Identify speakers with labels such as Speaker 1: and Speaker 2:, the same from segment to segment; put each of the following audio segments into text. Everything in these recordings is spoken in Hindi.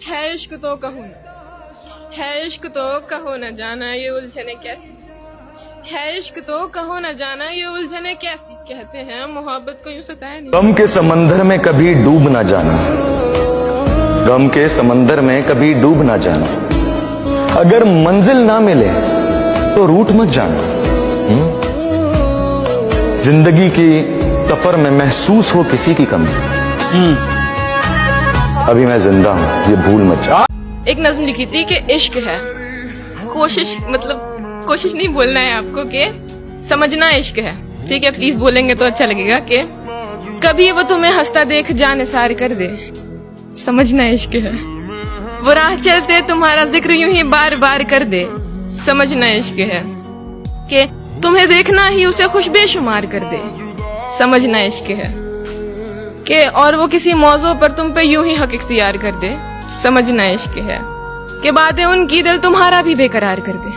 Speaker 1: है इश्क तो कहो न, है इश्क तो कहो न जाना ये उलझने कैसी, है इश्क तो कहो न जाना ये उलझने कैसी। कहते हैं मोहब्बत को यूं सताया नहीं।
Speaker 2: गम के समंदर में कभी डूब ना जाना, गम के समंदर में कभी डूब ना जाना। अगर मंजिल ना मिले तो रूठ मत जाना। जिंदगी की सफर में महसूस हो किसी की कमी, अभी मैं जिंदा हूं ये भूल मत जा।
Speaker 1: एक नज्म लिखी थी कि इश्क है कोशिश, मतलब कोशिश नहीं बोलना है आपको कि समझना इश्क है, ठीक है। प्लीज बोलेंगे तो अच्छा लगेगा कि कभी वो तुम्हें हंसता देख जान निसार कर दे, समझना इश्क है। वो राह चलते तुम्हारा जिक्र यूं ही बार बार कर दे, समझना इश्क है। कि तुम्हें देखना ही उसे खुश बेशुमार कर दे, समझना इश्क है। कि और वो किसी मौजू पर तुम पे यूं ही हक इख्तियार कर दे, समझना इश्क है। कि बातें उनकी दिल तुम्हारा भी बेकरार कर दे,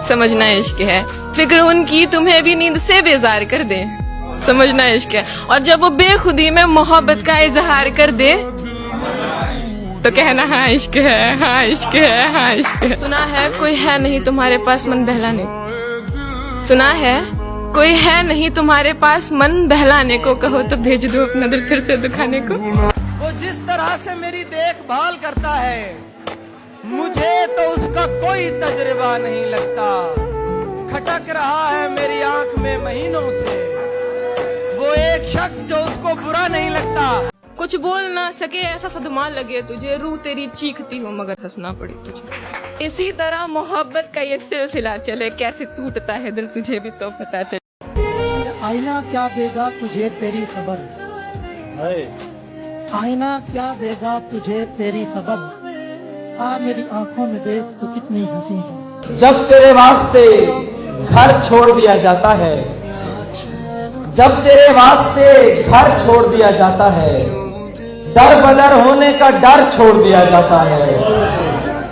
Speaker 1: समझना इश्क है। फिक्र उनकी तुम्हें भी नींद से बेजार कर दे, समझना इश्क है। और जब वो बेखुदी में मोहब्बत का इजहार कर दे तो कहना हाँ इश्क है, हाँ इश्क है, हाँ इश्क है। सुना है कोई है नहीं तुम्हारे पास मन बहलाने, सुना है कोई है नहीं तुम्हारे पास मन बहलाने को, कहो तो भेज दो अपना दिल फिर से दुखाने को।
Speaker 3: वो जिस तरह से मेरी देखभाल करता है मुझे तो उसका कोई तजुर्बा नहीं लगता। खटक रहा है मेरी आंख में महीनों से वो एक शख्स जो उसको बुरा नहीं लगता।
Speaker 1: कुछ बोल ना सके ऐसा सदमा लगे तुझे, रूह तेरी चीखती हो मगर हंसना पड़ी तुझे। इसी तरह मोहब्बत का ये सिलसिला चले, कैसे टूटता है दिल तुझे भी तो पता चले।
Speaker 4: आईना क्या देगा तुझे तेरी खबर, आईना क्या देगा तुझे तेरी खबर। आ मेरी आंखों में देख तो कितनी हंसी है।
Speaker 3: जब तेरे वास्ते घर छोड़ दिया जाता है, जब तेरे वास्ते घर छोड़ दिया जाता है, दर बदर होने का डर छोड़ दिया जाता है।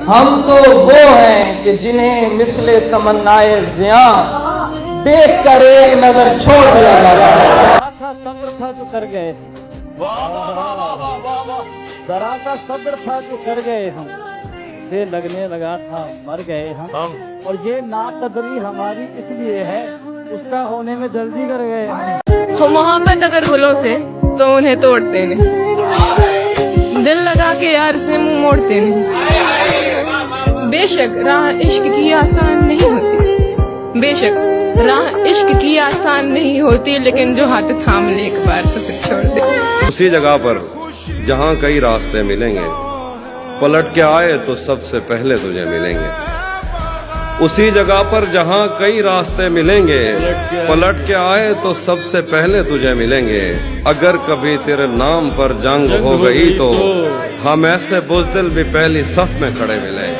Speaker 3: हम तो वो हैं कि जिन्हें मिसले तमन्नाए ज़िया देख कर एक नजर छोड़ दिया जाता है। सब्र था जो कर गए, जरा का सब्र था जो कर गए हम, से लगने लगा था मर गए हम। और ये नाकदरी हमारी इसलिए है उसका होने में जल्दी कर गए।
Speaker 1: हो मोहब्बत अगर गुलों से तो उन्हें तोड़ते नहीं, दिल लगा के यार से मुंह मोड़ते नहीं। बेशक राह इश्क की आसान नहीं होती, बेशक राह इश्क की आसान नहीं होती, लेकिन जो हाथ थाम ले एक बार तो फिर छोड़ दे।
Speaker 5: उसी जगह पर जहाँ कई रास्ते मिलेंगे, पलट के आए तो सबसे पहले तुझे मिलेंगे। उसी जगह पर जहाँ कई रास्ते मिलेंगे, पलट के आए तो सबसे पहले तुझे मिलेंगे। अगर कभी तेरे नाम पर जंग हो गई तो हम ऐसे बुज़दिल भी पहली सफ में खड़े मिलेंगे।